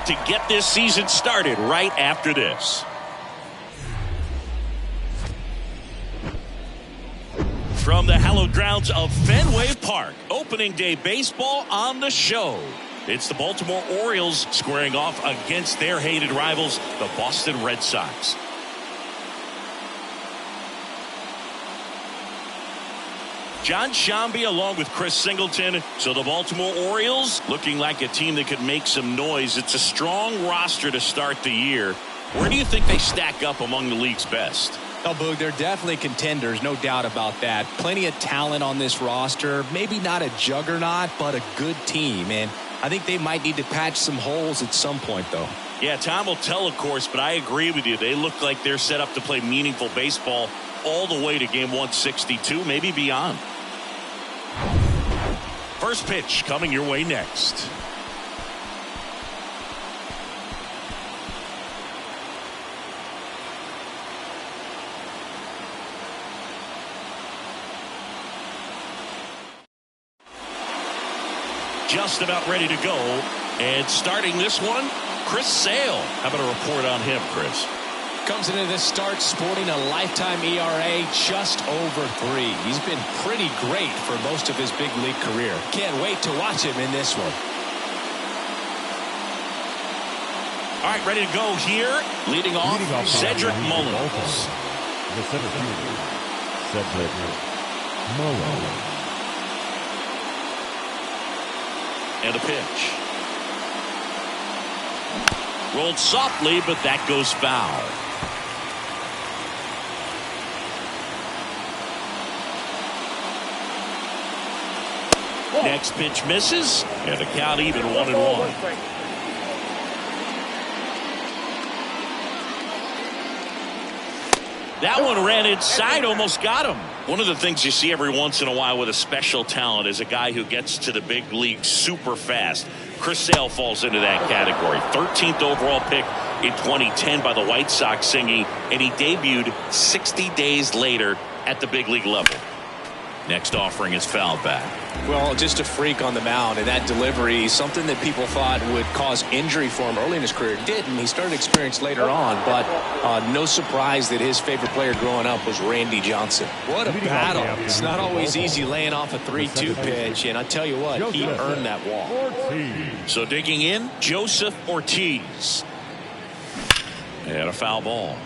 to get this season started right after this. From the hallowed grounds of Fenway Park, opening day baseball on the show. It's the Baltimore Orioles squaring off against their hated rivals, the Boston Red Sox. John Shambi along with Chris Singleton. So the Baltimore Orioles looking like a team that could make some noise. It's a strong roster to start the year. Where do you think they stack up among the league's best? Oh, Boog, they're definitely contenders, no doubt about that. Plenty of talent on this roster. Maybe not a juggernaut, but a good team. And I think they might need to patch some holes at some point, though. Yeah, time will tell, of course, but I agree with you. They look like they're set up to play meaningful baseball all the way to game 162, maybe beyond. First pitch coming your way next. Just about ready to go. And starting this one, Chris Sale. How about a report on him, Chris? Comes into this start sporting a lifetime ERA just over 3. He's been pretty great for most of his big league career. Can't wait to watch him in this one. All right, ready to go here. Leading off Cedric Mullins. The center fielder, Cedric Mullins. And a pitch. Rolled softly, but that goes foul. Next pitch misses, and the count even 1-1. That one ran inside, almost got him. One of the things you see every once in a while with a special talent is a guy who gets to the big league super fast. Chris Sale falls into that category. 13th overall pick in 2010 by the White Sox, singing, and he debuted 60 days later at the big league level. Next offering is fouled back. Well, just a freak on the mound, and that delivery, something that people thought would cause injury for him early in his career, didn't. He started experience later on, but no surprise that his favorite player growing up was Randy Johnson. What a battle. It's not always easy laying off a 3-2 pitch, and I tell you what, he earned that walk. So digging in, Joseph Ortiz. And a foul ball.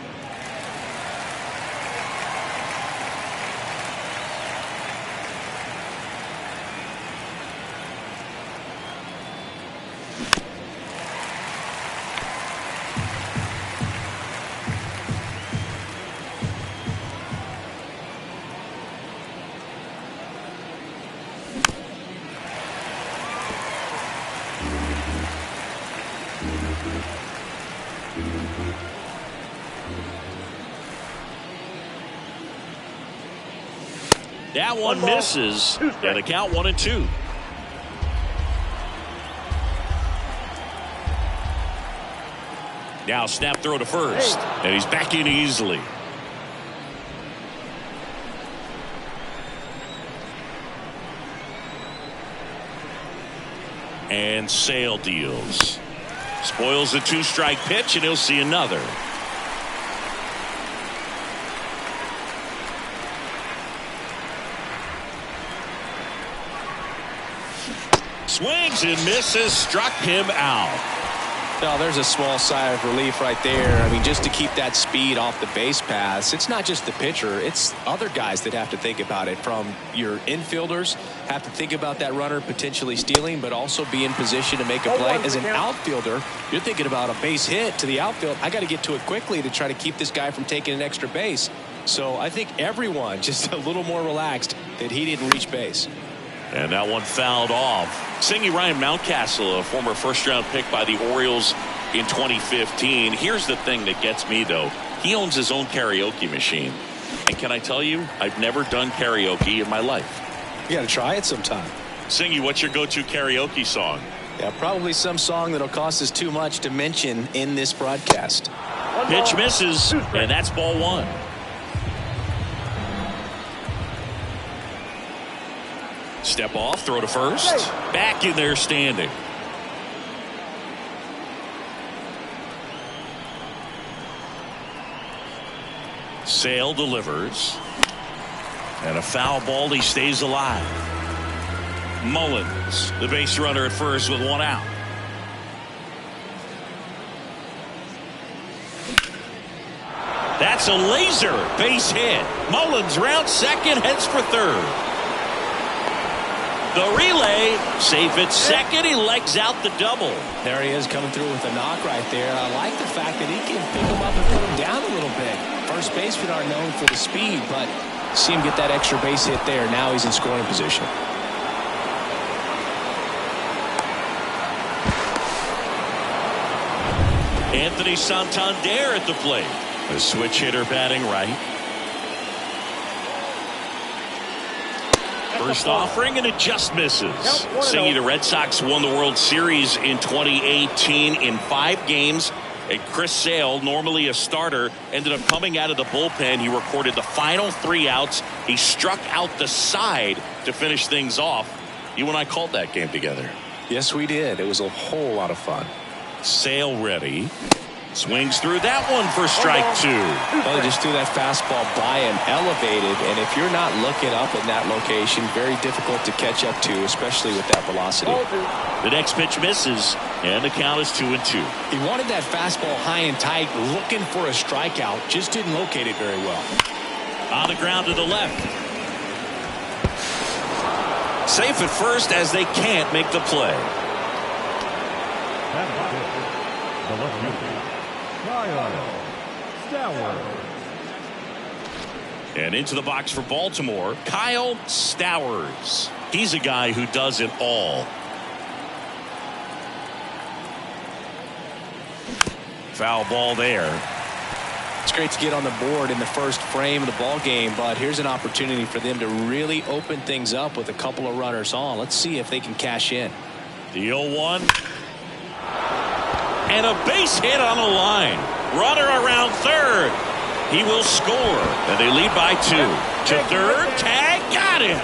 That one misses, and the count 1-2. Now snap throw to first, and he's back in easily. And Sale deals. Spoils the 2-strike pitch, and he'll see another. Swings and misses, struck him out. Well, there's a small sigh of relief right there. I mean, just to keep that speed off the base paths, it's not just the pitcher, it's other guys that have to think about it. From your infielders have to think about that runner potentially stealing, but also be in position to make a play. As an outfielder, you're thinking about a base hit to the outfield. I got to get to it quickly to try to keep this guy from taking an extra base. So I think everyone just a little more relaxed that he didn't reach base. And that one fouled off. Singing Ryan Mountcastle, a former first-round pick by the Orioles in 2015. Here's the thing that gets me, though. He owns his own karaoke machine. And can I tell you, I've never done karaoke in my life. You got to try it sometime. Singy, what's your go-to karaoke song? Yeah, probably some song that'll cost us too much to mention in this broadcast. Pitch misses, and that's ball 1. Step off, throw to first. Back in there standing. Sale delivers. And a foul ball. He stays alive. Mullins, the base runner at first with one out. That's a laser base hit. Mullins rounds second, heads for third. The relay, safe at second. He legs out the double. There he is coming through with a knock right there. I like the fact that he can pick him up and put him down a little bit. First basemen are known for the speed, but see him get that extra base hit there. Now he's in scoring position. Anthony Santander at the plate. A switch hitter batting right. First offering, and it just misses. Singy, the Red Sox won the World Series in 2018 in 5 games. And Chris Sale, normally a starter, ended up coming out of the bullpen. He recorded the final 3 outs. He struck out the side to finish things off. You and I called that game together. Yes, we did. It was a whole lot of fun. Sale ready. Swings through that one for strike 2. Well, they just threw that fastball by him, elevated, and if you're not looking up in that location, very difficult to catch up to, especially with that velocity. The next pitch misses, and the count is 2-2. He wanted that fastball high and tight, looking for a strikeout, just didn't locate it very well. On the ground to the left. Safe at first as they can't make the play. The left fielder, Kyle Stowers. And into the box for Baltimore, Kyle Stowers. He's a guy who does it all. Foul ball there. It's great to get on the board in the first frame of the ball game, but here's an opportunity for them to really open things up with a couple of runners on. Let's see if they can cash in. The 0-1. And a base hit on the line. Runner around third. He will score. And they lead by 2. To third. Tag. Got him.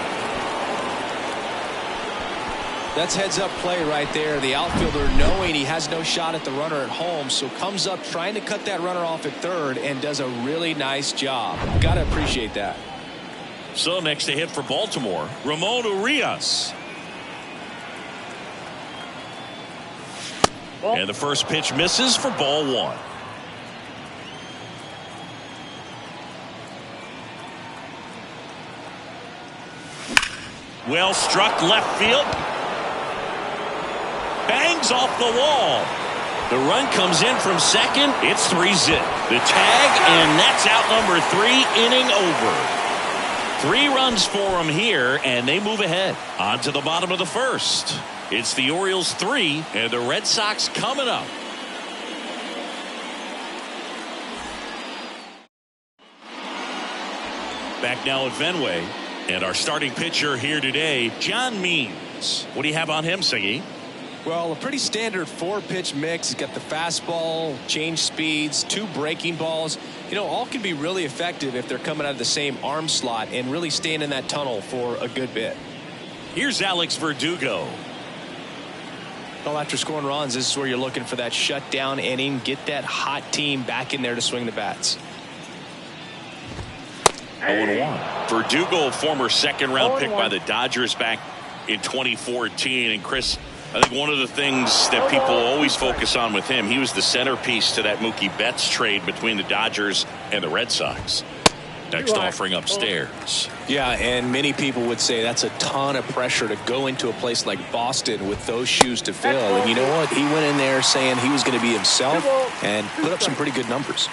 That's heads up play right there. The outfielder knowing he has no shot at the runner at home, so comes up trying to cut that runner off at third and does a really nice job. Got to appreciate that. So next to hit for Baltimore, Ramon Urias. And the first pitch misses for ball 1. Well struck left field. Bangs off the wall. The run comes in from second. It's 3-zip. The tag, and that's out number 3, inning over. 3 runs for them here, and they move ahead. On to the bottom of the first. It's the Orioles 3 and the Red Sox coming up. Back now at Fenway, and our starting pitcher here today, John Means. What do you have on him, Singy? Well, a pretty standard 4-pitch mix. He's got the fastball, change speeds, 2 breaking balls. You know, all can be really effective if they're coming out of the same arm slot and really staying in that tunnel for a good bit. Here's Alex Verdugo. Well, after scoring runs, this is where you're looking for that shutdown inning. Get that hot team back in there to swing the bats. 0-1. Verdugo, former second-round pick by the Dodgers back in 2014. And Chris, I think one of the things that people always focus on with him, he was the centerpiece to that Mookie Betts trade between the Dodgers and the Red Sox. Next offering upstairs. Yeah, and many people would say that's a ton of pressure to go into a place like Boston with those shoes to fill. And you know what? He went in there saying he was going to be himself and put up some pretty good numbers.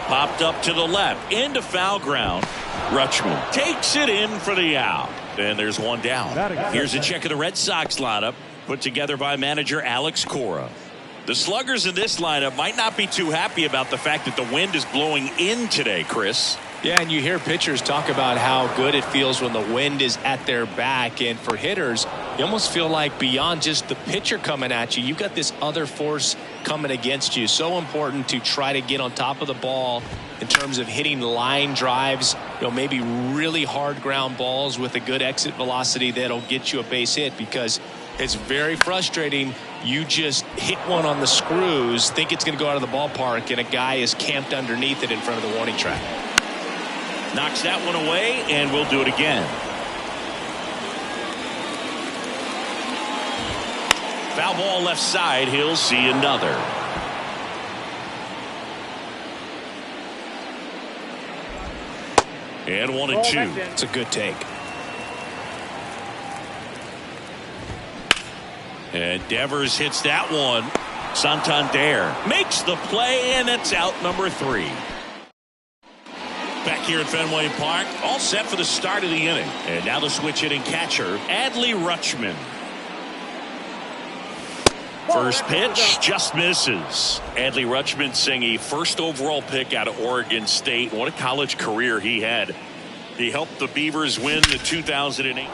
Popped up to the left, into foul ground. Rutschman takes it in for the out. And there's one down. Here's a check of the Red Sox lineup put together by manager Alex Cora. The sluggers in this lineup might not be too happy about the fact that the wind is blowing in today, Chris. Yeah, and you hear pitchers talk about how good it feels when the wind is at their back. And for hitters, you almost feel like beyond just the pitcher coming at you, you've got this other force coming against you. So important to try to get on top of the ball in terms of hitting line drives, you know, maybe really hard ground balls with a good exit velocity that'll get you a base hit, because it's very frustrating You just hit one on the screws, think it's going to go out of the ballpark, and a guy is camped underneath it in front of the warning track. Knocks that one away, and we'll do it again. Foul ball left side. He'll see another. And 1-2. It's a good take. And Devers hits that one. Santander makes the play, and it's out number 3. Back here at Fenway Park, all set for the start of the inning. And now the switch hitting catcher, Adley Rutschman. First pitch just misses. Adley Rutschman saying a first overall pick out of Oregon State. What a college career he had. He helped the Beavers win the 2008.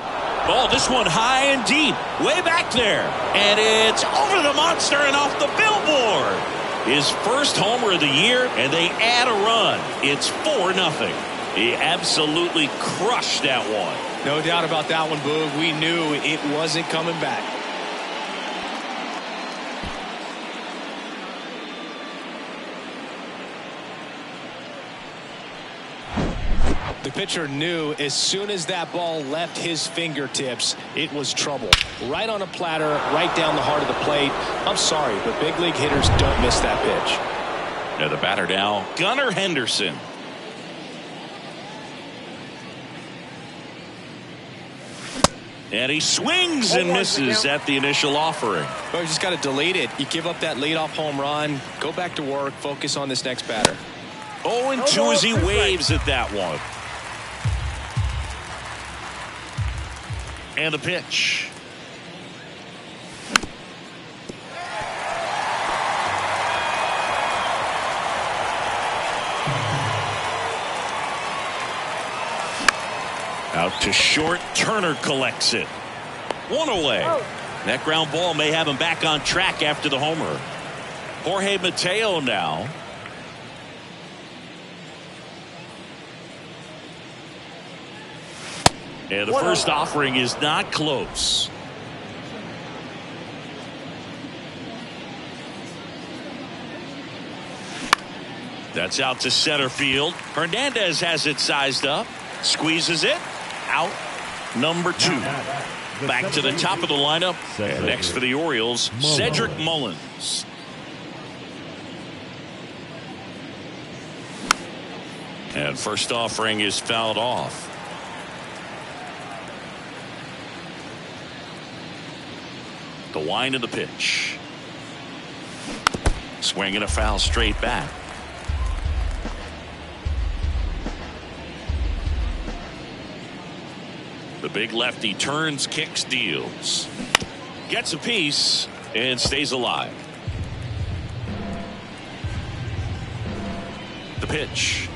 Oh, this one high and deep, way back there. And it's over the monster and off the billboard. His first homer of the year, and they add a run. It's 4-0. He absolutely crushed that one. No doubt about that one, Boog. We knew it wasn't coming back. The pitcher knew as soon as that ball left his fingertips, it was trouble. Right on a platter, right down the heart of the plate. I'm sorry, but big league hitters don't miss that pitch. Now the batter now, Gunnar Henderson. And he swings and misses at the initial offering. Well, you just got to delete it. You give up that leadoff home run, go back to work, focus on this next batter. 0-2 as he waves at that one. And a pitch. Out to short. Turner collects it. One away. That ground ball may have him back on track after the homer. Jorge Mateo now. And the first offering is not close. That's out to center field. Hernandez has it sized up. Squeezes it. Out number 2. Back to the top of the lineup. And next for the Orioles, Cedric Mullins. And first offering is fouled off. The wind of the pitch. Swinging a foul straight back. The big lefty turns, kicks, deals. Gets a piece and stays alive. The pitch.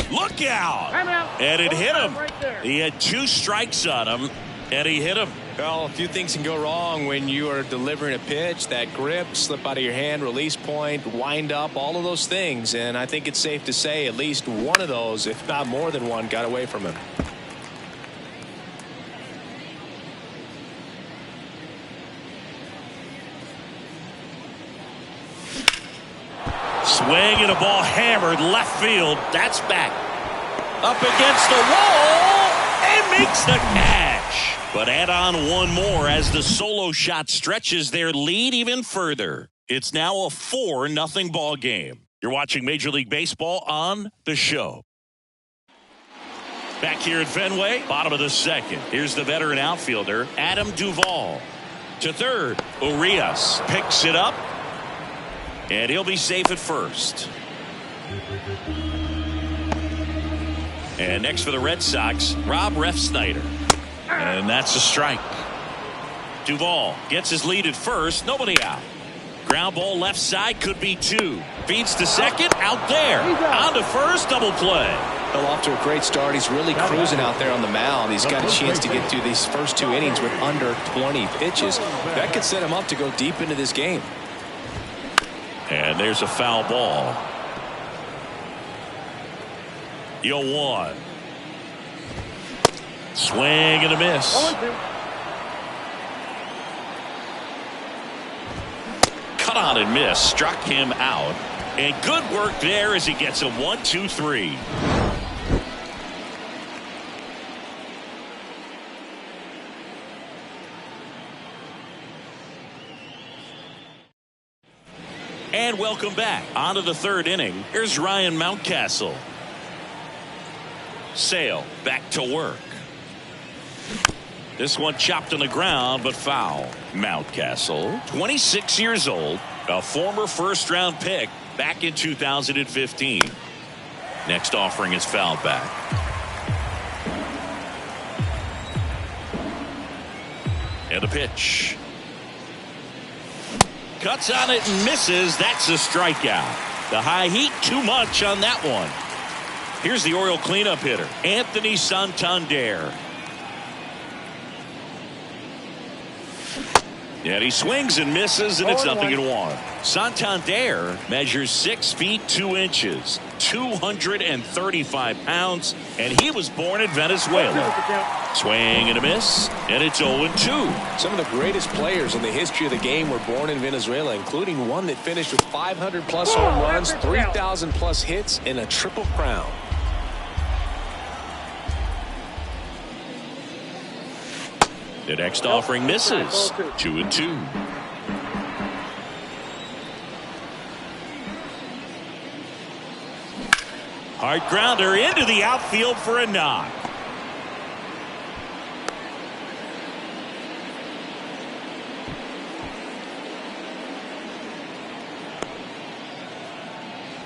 Look out! And it hit him. He had 2 strikes on him, and he hit him. Well, a few things can go wrong when you are delivering a pitch. That grip, slip out of your hand, release point, wind up, all of those things. And I think it's safe to say at least one of those, if not more than one, got away from him. Swing and a ball hammered left field. That's back. Up against the wall and makes the catch. But add on one more as the solo shot stretches their lead even further. It's now a 4-0 ball game. You're watching Major League Baseball on The Show. Back here at Fenway, bottom of the second. Here's the veteran outfielder, Adam Duvall. To third, Urias picks it up. And he'll be safe at first. And next for the Red Sox, Rob Refsnyder. And that's a strike. Duvall gets his lead at first. Nobody out. Ground ball left side, could be 2. Feeds to second, out there. On to first, double play. Well, off to a great start. He's really cruising out there on the mound. He's got a chance to get through these first 2 innings with under 20 pitches. That could set him up to go deep into this game. And there's a foul ball. 0-1. Swing and a miss. swung on and missed, struck him out. And good work there as he gets a 1-2-3. And welcome back. On to the third inning. Here's Ryan Mountcastle. Sale back to work. This one chopped on the ground, but foul. Mountcastle, 26 years old, a former first-round pick back in 2015. Next offering is fouled back. And a pitch. Cuts on it and misses. That's a strikeout. The high heat too much on that one. Here's the Oriole cleanup hitter, Anthony Santander. And he swings and misses, and it's 0-1. Santander measures 6 feet 2 inches, 235 pounds, and he was born in Venezuela. Swing and a miss, and it's 0-2. Some of the greatest players in the history of the game were born in Venezuela, including one that finished with 500-plus home runs, 3,000-plus hits, and a triple crown. The next offering misses. 2-2. Hard grounder into the outfield for a knock.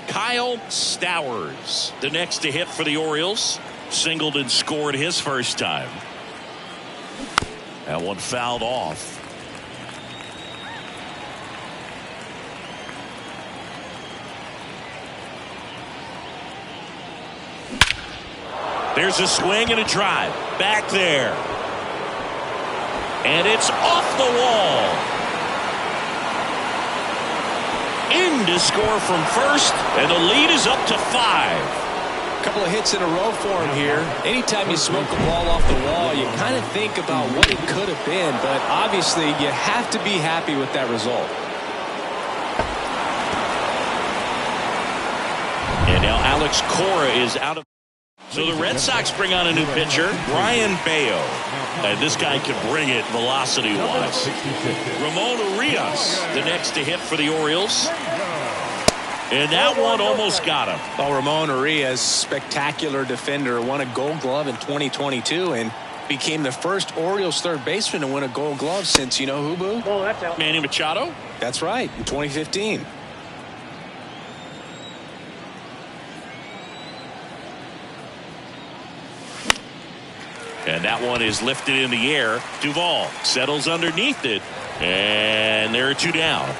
Kyle Stowers, the next to hit for the Orioles. Singled and scored his first time. That one fouled off. There's a swing and a drive. Back there. And it's off the wall. In to score from first, and the lead is up to 5. Couple of hits in a row for him here. Anytime you smoke a ball off the wall, you kind of think about what it could have been, but obviously you have to be happy with that result. And now Alex Cora is out of. So the Red Sox bring on a new pitcher, Brian Bayo. And this guy can bring it velocity-wise. Ramon Urias, the next to hit for the Orioles. And that one almost got him. Well, Ramon Urias, spectacular defender, won a Gold Glove in 2022 and became the first Orioles third baseman to win a Gold Glove since, you know who, Boo? Manny Machado? That's right, in 2015. And that one is lifted in the air. Duvall settles underneath it. And there are 2 down.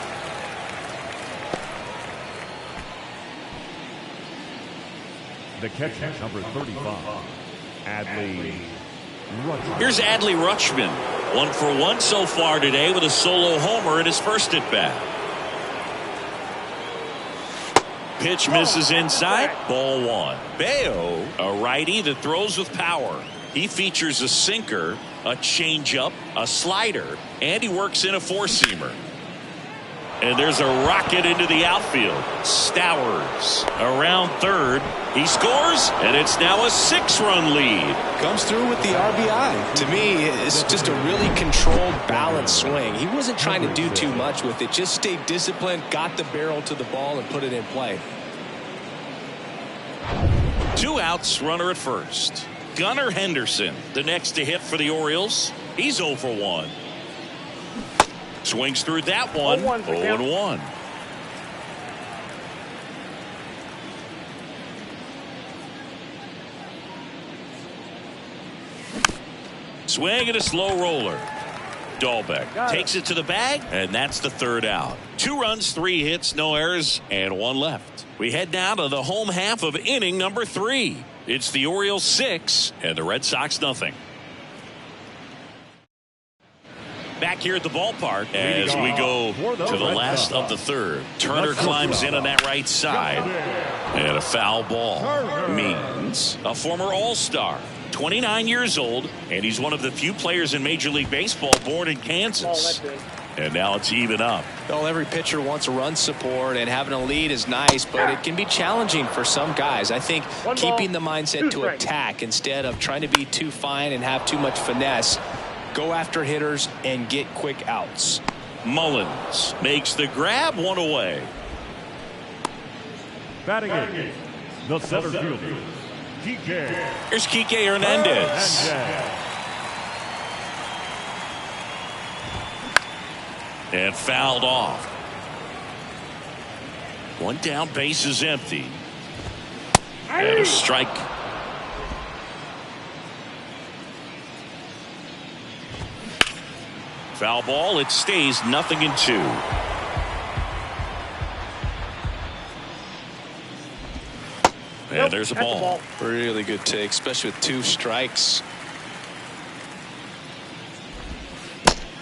The catcher, number 35, Adley Rutschman. Here's Adley Rutschman. 1 for 1 so far today with a solo homer in his first at bat. Pitch misses inside. Ball 1. Bayo, a righty that throws with power. He features a sinker, a changeup, a slider, and he works in a four-seamer. And there's a rocket into the outfield. Stowers around third. He scores, and it's now a 6-run lead. Comes through with the RBI. To me, it's just a really controlled, balanced swing. He wasn't trying to do too much with it. Just stayed disciplined, got the barrel to the ball, and put it in play. 2 outs, runner at first. Gunnar Henderson, the next to hit for the Orioles. He's 0 for 1. Swings through that one. 0-1. Swing and a slow roller. Dahlbeck takes it to the bag, and that's the 3rd out. 2 runs, 3 hits, no errors, and 1 left. We head now to the home half of inning number 3. It's the Orioles 6 and the Red Sox nothing. Back here at the ballpark as we go to the last of the 3rd. Turner climbs in on that right side. And a foul ball means a former All-Star, 29 years old, and he's one of the few players in Major League Baseball born in Kansas. And now it's even up. Well, every pitcher wants run support, and having a lead is nice, but it can be challenging for some guys. I think keeping the mindset to attack instead of trying to be too fine and have too much finesse, go after hitters and get quick outs. Mullins makes the grab, one away. Batting in, the center fielder, Kike. Here's Kike Hernandez. And fouled off. One down, base is empty. And a strike. Foul ball, it stays 0-2. And there's a ball. Really good take, especially with 2 strikes.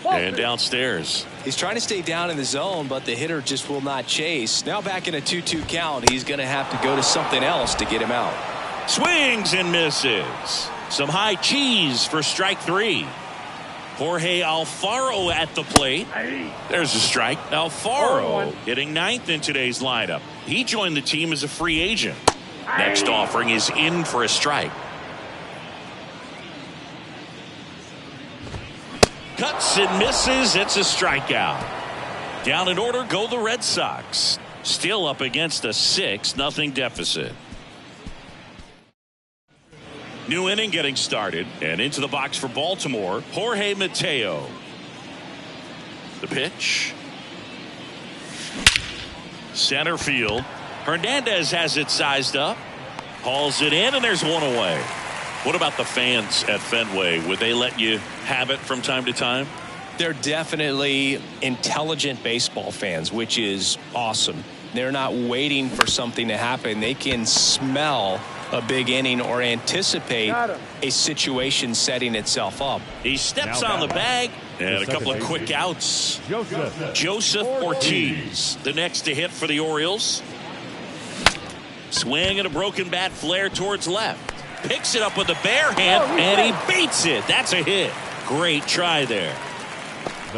And downstairs. He's trying to stay down in the zone, but the hitter just will not chase. Now back in a 2-2 count, he's going to have to go to something else to get him out. Swings and misses. Some high cheese for strike 3. Jorge Alfaro at the plate. There's a strike. Alfaro hitting 9th in today's lineup. He joined the team as a free agent. Next offering is in for a strike. Cuts and misses. It's a strikeout. Down in order go the Red Sox. Still up against a 6-0 deficit. New inning getting started, and into the box for Baltimore, Jorge Mateo. The pitch. Center field. Hernandez has it sized up. Hauls it in, and there's one away. What about the fans at Fenway? Would they let you have it from time to time? They're definitely intelligent baseball fans, which is awesome. They're not waiting for something to happen. They can smell a big inning or anticipate a situation setting itself up. He steps on the bag, and a couple of quick outs. Joseph Ortiz, the next to hit for the Orioles. Swing and a broken bat flare towards left. Picks it up with the bare hand, and he beats it. That's a hit. Great try there.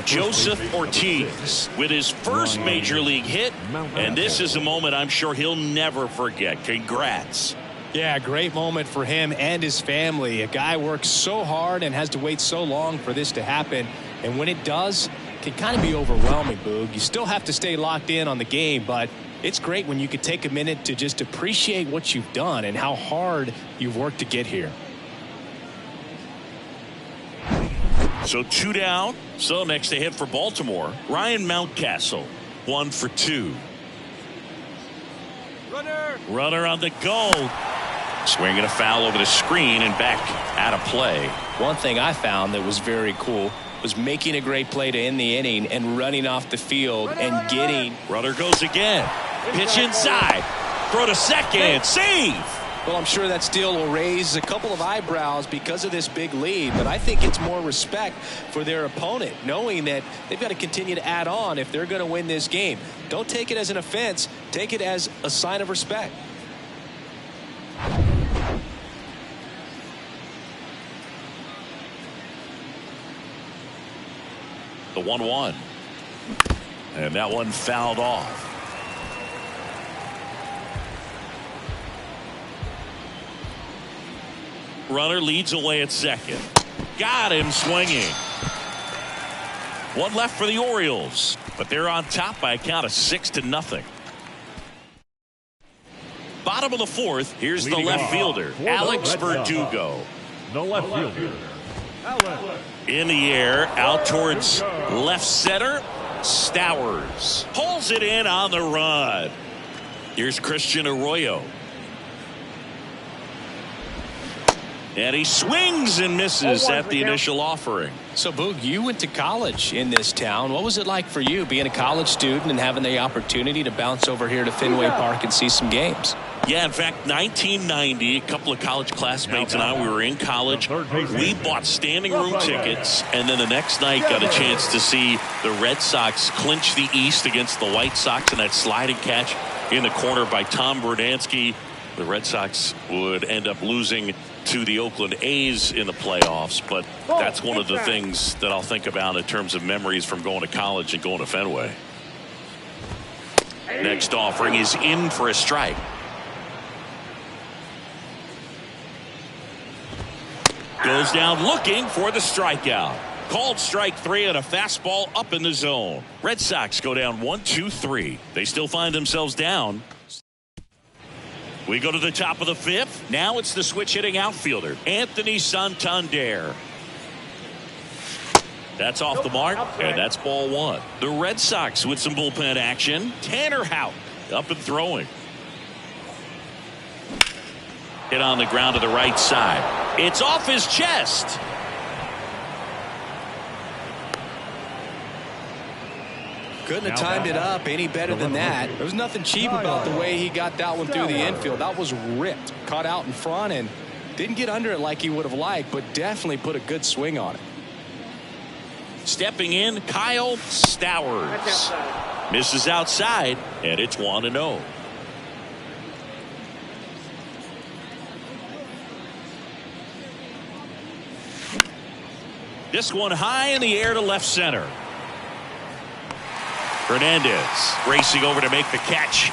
Joseph Ortiz with his first major league hit, and this is a moment I'm sure he'll never forget. Congrats. Yeah, great moment for him and his family. A guy works so hard and has to wait so long for this to happen, and when it does, it can kind of be overwhelming, Boog. You still have to stay locked in on the game, but it's great when you could take a minute to just appreciate what you've done and how hard you've worked to get here. So 2 down. So next to hit for Baltimore, Ryan Mountcastle, 1 for 2. Runner on the go. Swinging a foul over the screen and back out of play. One thing I found that was very cool was making a great play to end the inning and running off the field and getting. Runner goes again. Pitch inside. Throw to second. Save. Well, I'm sure that still will raise a couple of eyebrows because of this big lead, but I think it's more respect for their opponent, knowing that they've got to continue to add on if they're going to win this game. Don't take it as an offense. Take it as a sign of respect. The 1-1. And that one fouled off. Runner leads away at second. Got him swinging. One left for the Orioles, but they're on top by a count of 6-0. Bottom of the 4th, here's the left fielder, Alex Verdugo. The left fielder, Alex. In the air, out towards left center. Stowers pulls it in on the run. Here's Christian Arroyo. And he swings and misses at the initial offering. So, Boog, you went to college in this town. What was it like for you being a college student and having the opportunity to bounce over here to Fenway Park and see some games? Yeah, in fact, 1990, a couple of college classmates and I, we were in college. We bought standing room tickets, and then the next night got a chance to see the Red Sox clinch the East against the White Sox in that sliding catch in the corner by Tom Verdansky. The Red Sox would end up losing to the Oakland A's in the playoffs, but that's one of the things that I'll think about in terms of memories from going to college and going to Fenway. Next offering is in for a strike. Goes down looking for the strikeout. Called strike 3 and a fastball up in the zone. Red Sox go down 1-2-3. They still find themselves down. We go to the top of the 5th. Now it's the switch hitting outfielder, Anthony Santander. That's off the mark, and that's ball 1. The Red Sox with some bullpen action. Tanner Houck up and throwing. Hit on the ground to the right side. It's off his chest. Couldn't have timed it up any better than that. There was nothing cheap about the way he got that one through the infield. That was ripped. Caught out in front and didn't get under it like he would have liked, but definitely put a good swing on it. Stepping in, Kyle Stowers. Misses outside, and it's 1-0. This one high in the air to left center. Hernandez racing over to make the catch.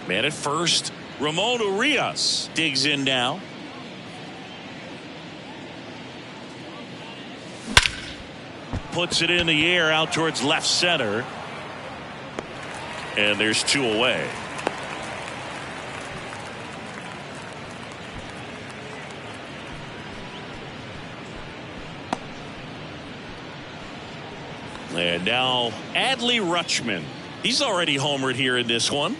Man at first. Ramon Urias digs in now. Puts it in the air out towards left center. And there's 2 away. And now Adley Rutschman. He's already homered here in this one.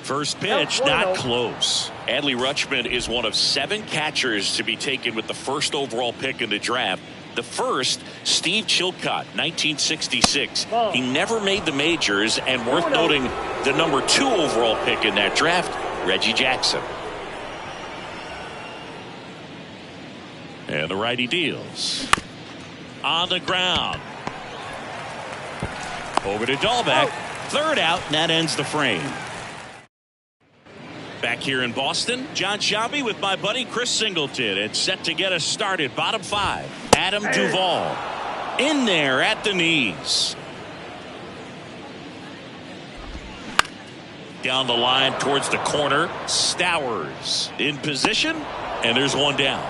First pitch, not close. Adley Rutschman is one of 7 catchers to be taken with the first overall pick in the draft. The first, Steve Chilcott, 1966. He never made the majors, and worth noting, the number 2 overall pick in that draft, Reggie Jackson. And the righty deals. On the ground. Over to Dahlbeck. Third out, and that ends the frame. Back here in Boston, John Shabby with my buddy Chris Singleton. It's set to get us started. Bottom 5. Adam Duvall. In there at the knees. Down the line towards the corner. Stowers in position. And there's one down.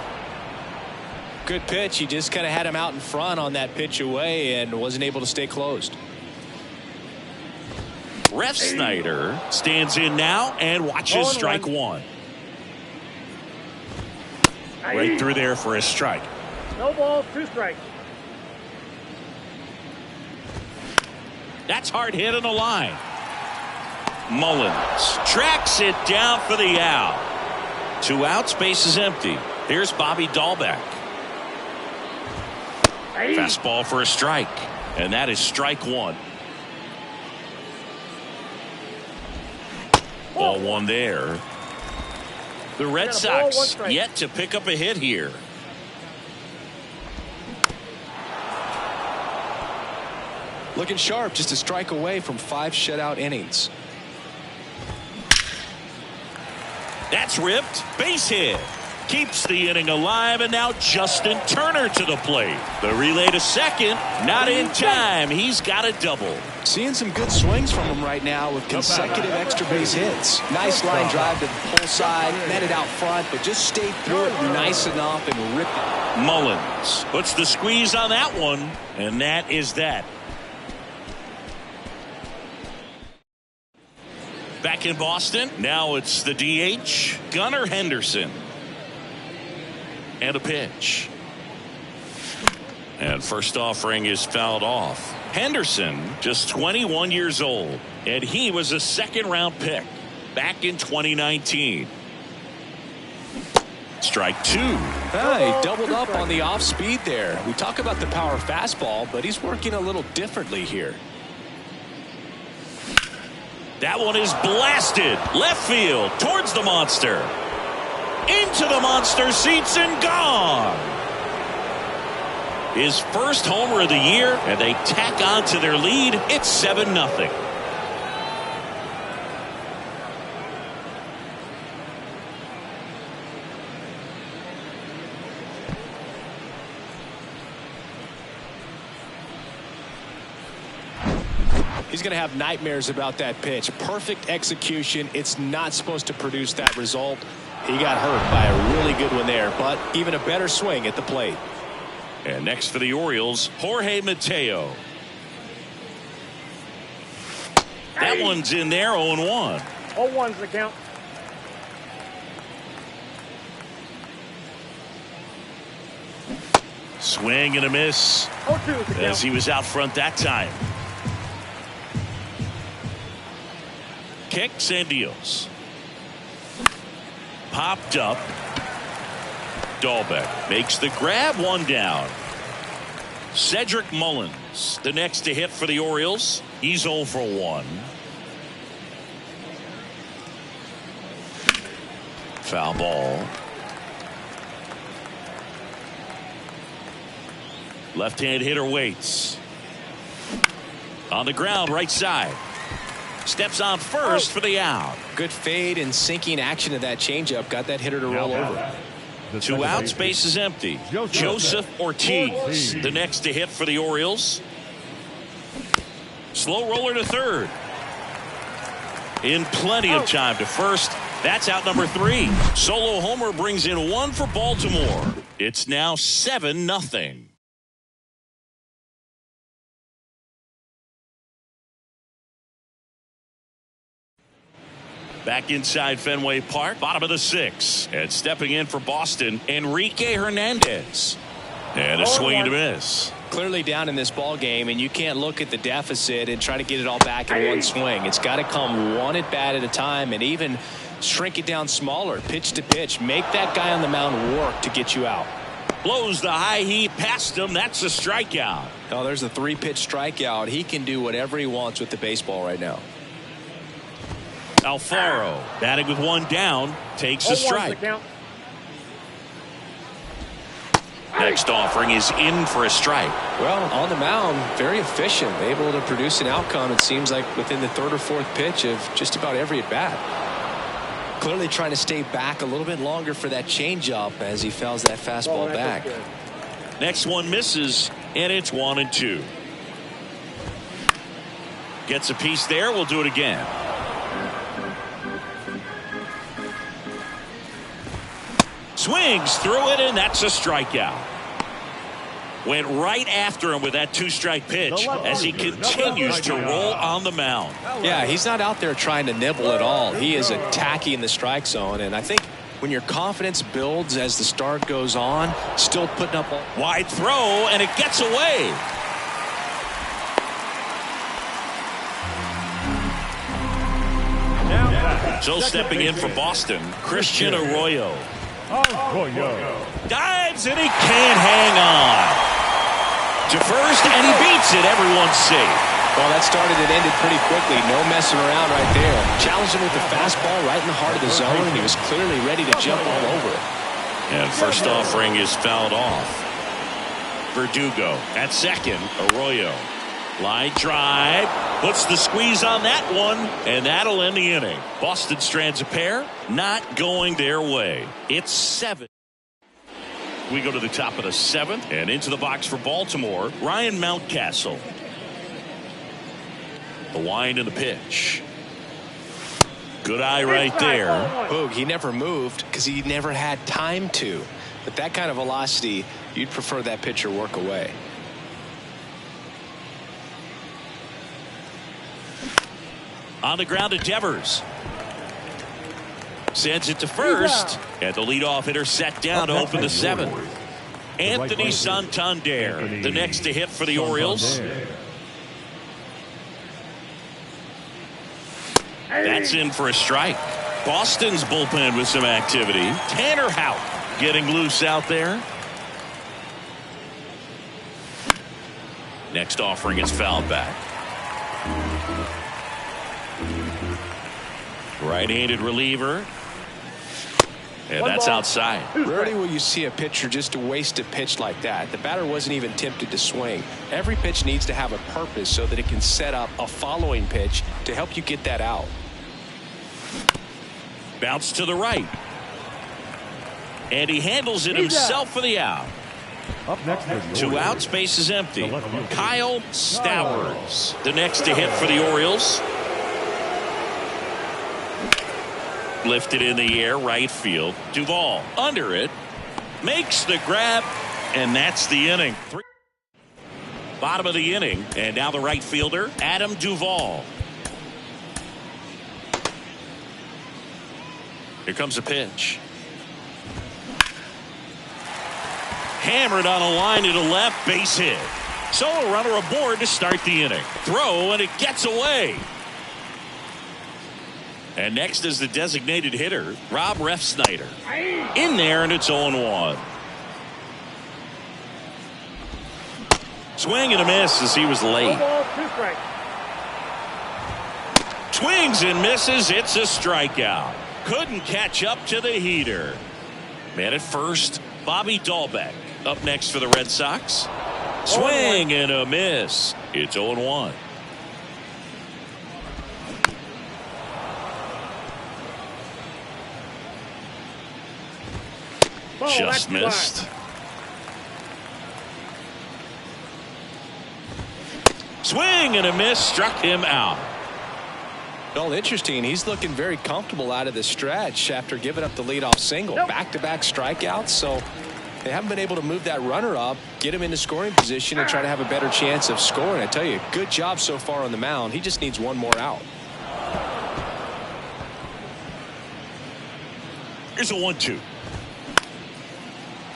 Good pitch. He just kind of had him out in front on that pitch away and wasn't able to stay closed. Ref Snyder stands in now and watches strike 1. Right through there for a strike. No balls, 2 strikes. That's hard hit on the line. Mullins tracks it down for the out. 2 outs, base is empty. Here's Bobby Dahlbeck. Fastball for a strike, and that is strike 1. Ball 1 there. The Red Sox yet to pick up a hit here. Looking sharp, just a strike away from 5 shutout innings. That's ripped. Base hit. Keeps the inning alive, and now Justin Turner to the plate. The relay to second. Not in time. He's got a double. Seeing some good swings from him right now with consecutive extra base hits. Nice line drive to the pull side. Met it out front, but just stayed through it nice enough and ripped it. Mullins puts the squeeze on that one, and that is that. Back in Boston, now it's the DH, Gunnar Henderson. And a pitch. And first offering is fouled off. Henderson, just 21 years old, and he was a second-round pick back in 2019. Strike 2. He doubled up on the off speed there. We talk about the power fastball, but he's working a little differently here. That one is blasted left field towards the monster. Into the monster seats and gone. His first homer of the year, and they tack on to their lead. It's 7-0. He's going to have nightmares about that pitch. Perfect execution. It's not supposed to produce that result. He got hurt by a really good one there, but even a better swing at the plate. And next for the Orioles, Jorge Mateo. That one's in there, 0-1. 0-1's the count. Swing and a miss 0-2's the count. as he was out front that time. Kicks and deals. Popped up. Dahlbeck makes the grab, 1 down. Cedric Mullins, the next to hit for the Orioles. He's 0 for 1. Foul ball. Left-hand hitter waits. On the ground, right side. Steps on first for the out. Good fade and sinking action of that changeup. Got that hitter to roll over. 2 outs, base is empty. Joseph Ortiz, the next to hit for the Orioles. Slow roller to third. In plenty of time to first. That's out number 3. Solo homer brings in 1 for Baltimore. It's now 7-0. Back inside Fenway Park, bottom of the 6th. And stepping in for Boston, Enrique Hernandez. And a swing and a miss. Clearly down in this ball game, and you can't look at the deficit and try to get it all back in one swing. It's got to come one at bat at a time, and even shrink it down smaller, pitch to pitch. Make that guy on the mound work to get you out. Blows the high heat past him. That's a strikeout. Oh, there's a 3-pitch strikeout. He can do whatever he wants with the baseball right now. Alfaro batting with 1 down, takes a strike. Next offering is in for a strike. Well, on the mound, very efficient, able to produce an outcome, it seems like, within the 3rd or 4th pitch of just about every at bat. Clearly trying to stay back a little bit longer for that changeup as he fouls that fastball back. Next one misses, and it's 1-2. Gets a piece there. We'll do it again. Swings through it, and that's a strikeout. Went right after him with that 2-strike pitch as he continues to roll on the mound. Yeah, he's not out there trying to nibble at all. He is attacking the strike zone, and I think when your confidence builds as the start goes on, still putting up a wide throw, and it gets away. So stepping in for Boston, Christian Arroyo. Dives, and he can't hang on. To first, and he beats it. Everyone's safe. Well, that started and ended pretty quickly. No messing around right there. Challenged him with the fastball right in the heart of the zone, and he was clearly ready to jump all over it. And first offering is fouled off. Verdugo at second. Arroyo. Line drive. Puts the squeeze on that one, and that'll end the inning. Boston strands a pair. Not going their way. It's 7. We go to the top of the 7th and into the box for Baltimore. Ryan Mountcastle. The wind and the pitch. Good eye right there. Boog, he never moved because he never had time to. But that kind of velocity, you'd prefer that pitcher work away. On the ground to Devers. Sends it to first. And the leadoff hitter set down to open the 7th. Anthony Santander, the next to hit for the Orioles. That's in for a strike. Boston's bullpen with some activity. Tanner Houck getting loose out there. Next offering is fouled back. Right-handed reliever. And One that's ball, outside. Rarely will you see a pitcher just waste a pitch like that. The batter wasn't even tempted to swing. Every pitch needs to have a purpose so that it can set up a following pitch to help you get that out. Bounce to the right. And he handles it himself for the out. Up next for the 2 Orioles, outs, base is empty. the left fielder, Kyle Stowers, the next to hit for the Orioles. Lifted in the air, right field. Duvall under it. Makes the grab. And that's the inning. Bottom of the inning. And now the right fielder, Adam Duvall. Here comes a pitch. Hammered on a line to the left, base hit. So a runner aboard to start the inning. Throw, and it gets away. And next is the designated hitter, Rob Refsnyder. In there, and it's 0-1. Swing and a miss as he was late. 1 ball, 2 strikes. Swings and misses. It's a strikeout. Couldn't catch up to the heater. Man at first, Bobby Dahlbeck. Up next for the Red Sox. Swing and a miss. It's 0-1. Ball, Just that's missed. wide. Swing and a miss. Struck him out. Well, interesting. He's looking very comfortable out of the stretch after giving up the leadoff single. Nope. Back-to-back strikeouts, so they haven't been able to move that runner up, get him into scoring position, and try to have a better chance of scoring. I tell you, good job so far on the mound. He just needs one more out. Here's a 1-2.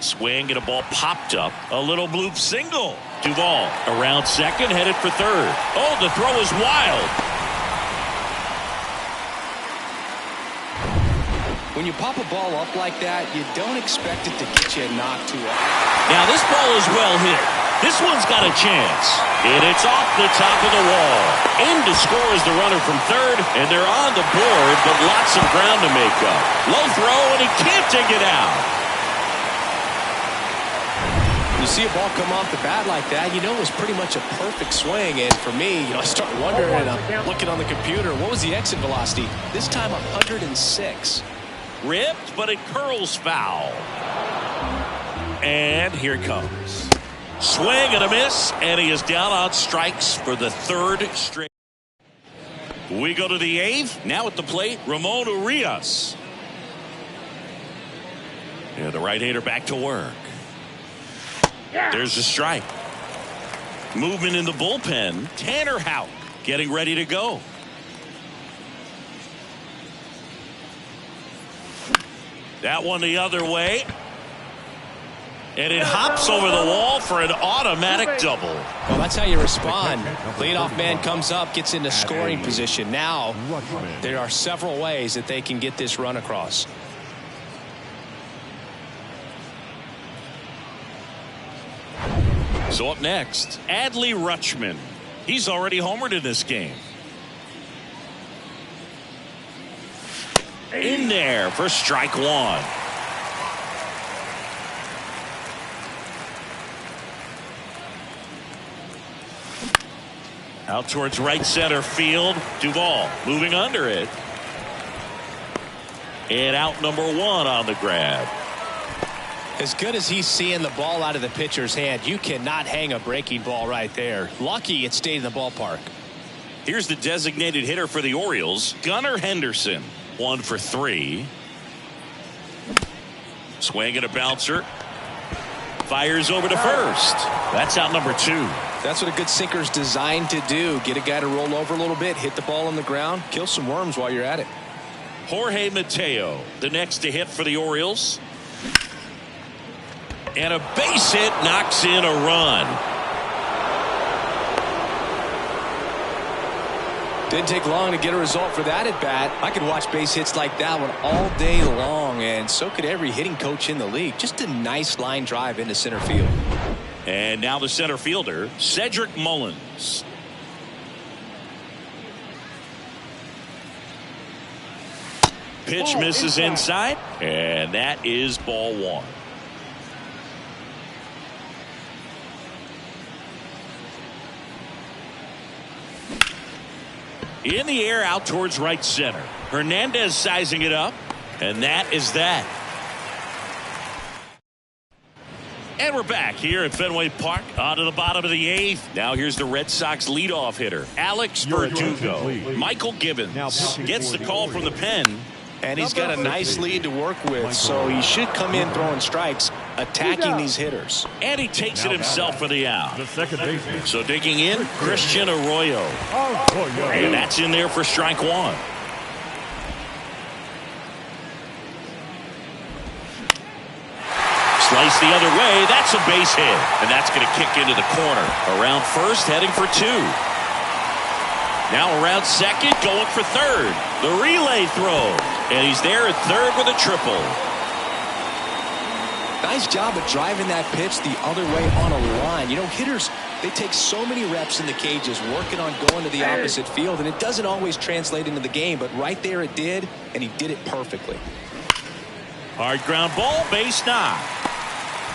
Swing and a ball popped up. A little bloop single. Duvall around second, headed for third. Oh, the throw is wild. When you pop a ball up like that, you don't expect it to get you a knock too often. Now this ball is well hit. This one's got a chance. And it's off the top of the wall. In to score is the runner from third. And they're on the board, but lots of ground to make up. Low throw, and he can't take it out. You see a ball come off the bat like that, you know it was pretty much a perfect swing. And for me, I start wondering, and I'm looking on the computer, what was the exit velocity? This time 106. Ripped, but it curls foul. And here it comes. Swing and a miss, and he is down on strikes for the third straight. We go to the eighth. Now at the plate, Ramon Urias. Yeah, the right-hander back to work. There's the strike. Movement in the bullpen. Tanner Houck getting ready to go. That one the other way. And it hops over the wall for an automatic double. Well, that's how you respond. Leadoff man comes up, gets into scoring position. Now, there are several ways that they can get this run across. So up next, Adley Rutschman. He's already homered in this game. In there for strike one. Out towards right center field. Duvall moving under it. And out number one on the grab. As good as he's seeing the ball out of the pitcher's hand, you cannot hang a breaking ball right there. Lucky it stayed in the ballpark. Here's the designated hitter for the Orioles, Gunnar Henderson. 1 for 3. Swing and a bouncer. Fires over to first. That's out number 2. That's what a good sinker's designed to do. Get a guy to roll over a little bit, hit the ball on the ground, kill some worms while you're at it. Jorge Mateo, the next to hit for the Orioles. And a base hit knocks in a run. Didn't take long to get a result for that at bat. I could watch base hits like that one all day long, and so could every hitting coach in the league. Just a nice line drive into center field. And now the center fielder, Cedric Mullins. pitch misses inside, and that is ball one. In the air out towards right center. Hernandez sizing it up, and that is that. And we're back here at Fenway Park. On to the bottom of the eighth. Now here's the Red Sox leadoff hitter, Alex Verdugo. Michael Gibbons gets the call from the pen. And he's got a nice lead to work with, so he should come in throwing strikes, attacking these hitters. And he takes it himself for the out. The second baseman. So digging in, Christian Arroyo. And that's in there for strike one. Slice the other way. That's a base hit. And that's going to kick into the corner. Around first, heading for two. Now around second, going for third. The relay throw. And he's there at third with a triple. Nice job of driving that pitch the other way on a line. You know, hitters, they take so many reps in the cages working on going to the opposite field, and it doesn't always translate into the game, but right there it did, and he did it perfectly. Hard ground ball, base knock.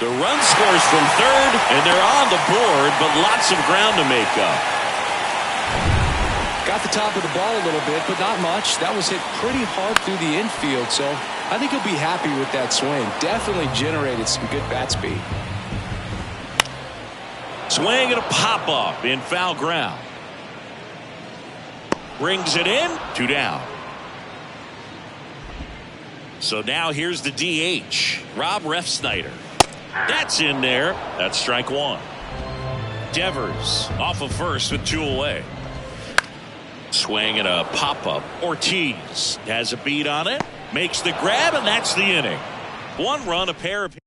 The run scores from third, and they're on the board, but lots of ground to make up. Got the top of the ball a little bit, but not much. That was hit pretty hard through the infield, so I think he'll be happy with that swing. Definitely generated some good bat speed. Swing and a pop-up in foul ground. Brings it in, two down. So now here's the DH, Rob Refsnyder. That's in there. That's strike one. Devers off of first with two away. Swing and a pop-up. Ortiz has a beat on it. Makes the grab, and that's the inning. One run, a pair of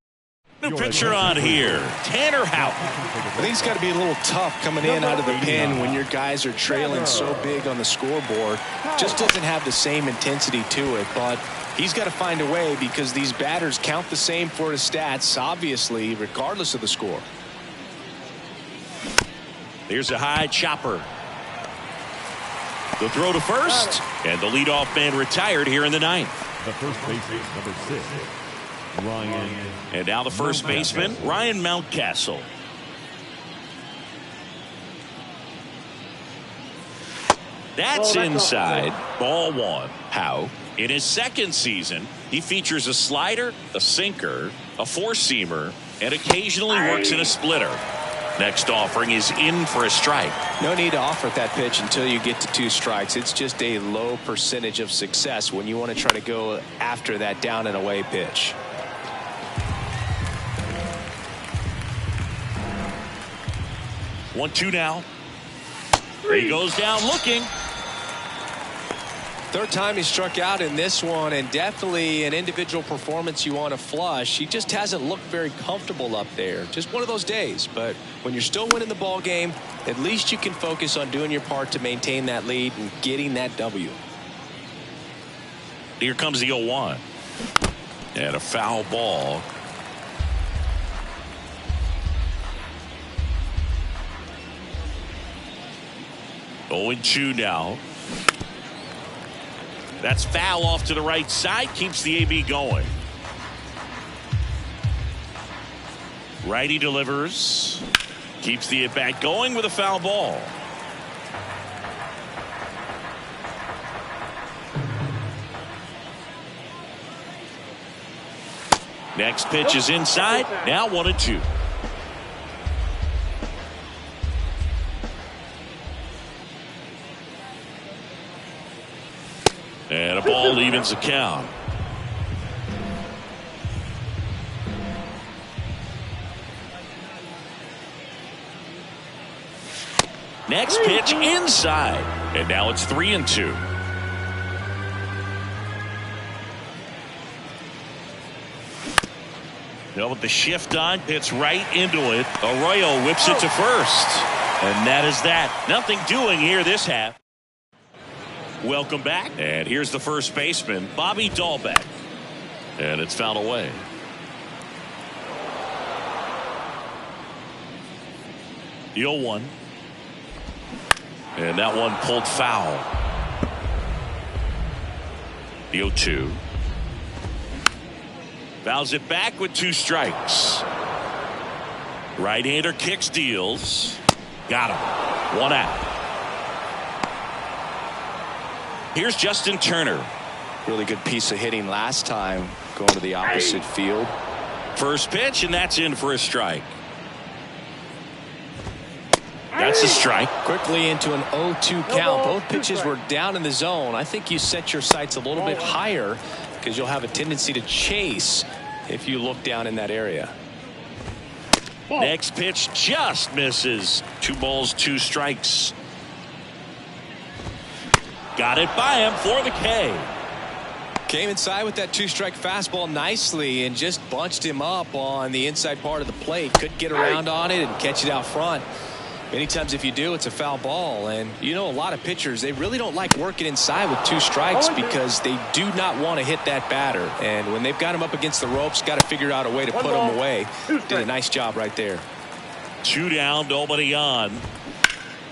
new pitcher on here, Tanner Houck. I think it's got to be a little tough coming in out of the pen when your guys are trailing so big on the scoreboard. Just doesn't have the same intensity to it, but he's got to find a way because these batters count the same for his stats, obviously, regardless of the score. Here's a high chopper. The throw to first, and the leadoff man retired here in the ninth. The first baseman, number 6, Ryan. And now the first baseman, Ryan Mountcastle. That's inside. Ball one. How? In his second season, he features a slider, a sinker, a four-seamer, and occasionally works in a splitter. Next offering is in for a strike. No need to offer that pitch until you get to two strikes. It's just a low percentage of success when you want to try to go after that down and away pitch. One, two now. He goes down looking. Third time he struck out in this one, and definitely an individual performance you want to flush. He just hasn't looked very comfortable up there. Just one of those days. But when you're still winning the ball game, at least you can focus on doing your part to maintain that lead and getting that W. Here comes the 0-1. And a foul ball. Going 2 now. That's foul off to the right side. Keeps the AB going. Righty delivers. Keeps the at-bat going with a foul ball. Next pitch is inside. Now 1-2. And a ball evens the count. Next pitch inside. And now it's 3-2. Now with the shift on, hits right into it. Arroyo whips it to first. And that is that. Nothing doing here this half. Welcome back. And here's the first baseman, Bobby Dahlbeck. And it's fouled away. The 0-1. And that one pulled foul. The 0-2. Fouls it back with 2 strikes. Right-hander kicks, deals. Got him. 1 out. Here's Justin Turner. Really good piece of hitting last time, going to the opposite field. First pitch, and that's in for a strike. That's a strike. Quickly into an 0-2 count. Both pitches were down in the zone. I think you set your sights a little bit higher because you'll have a tendency to chase if you look down in that area. Next pitch just misses. 2 balls, 2 strikes. Got it by him for the K. Came inside with that 2-strike fastball nicely and just bunched him up on the inside part of the plate. Could get around on it and catch it out front. Many times if you do, it's a foul ball. And you know, a lot of pitchers, they really don't like working inside with 2 strikes because they do not want to hit that batter. And when they've got him up against the ropes, got to figure out a way to put him away. Did a nice job right there. 2 down, nobody on.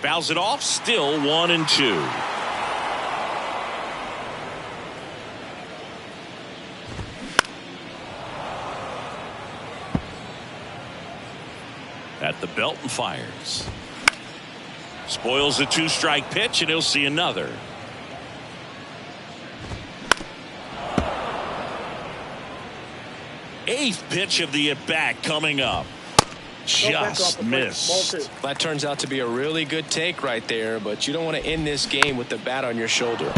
Fouls it off, still 1-2. At the belt and fires. Spoils the 2-strike pitch, and he'll see another. Eighth pitch of the at-bat coming up. Just missed. That turns out to be a really good take right there, but you don't want to end this game with the bat on your shoulder.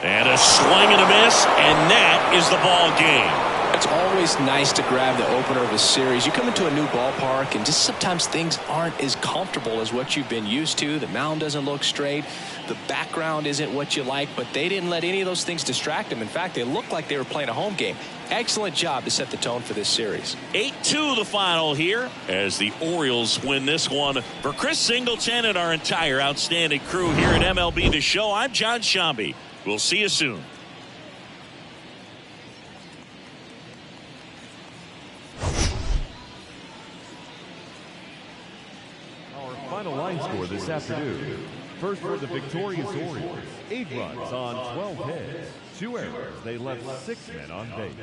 And a swing and a miss, and that is the ball game. It's always nice to grab the opener of a series. You come into a new ballpark and just sometimes things aren't as comfortable as what you've been used to. The mound doesn't look straight. The background isn't what you like, but they didn't let any of those things distract them. In fact, they looked like they were playing a home game. Excellent job to set the tone for this series. 8-2 the final here as the Orioles win this one. For Chris Singleton and our entire outstanding crew here at MLB The Show, I'm John Shambi. We'll see you soon. Our final line score this afternoon. First for the victorious Orioles, 8 runs on 12 hits, 2 errors. They left 6 men on base.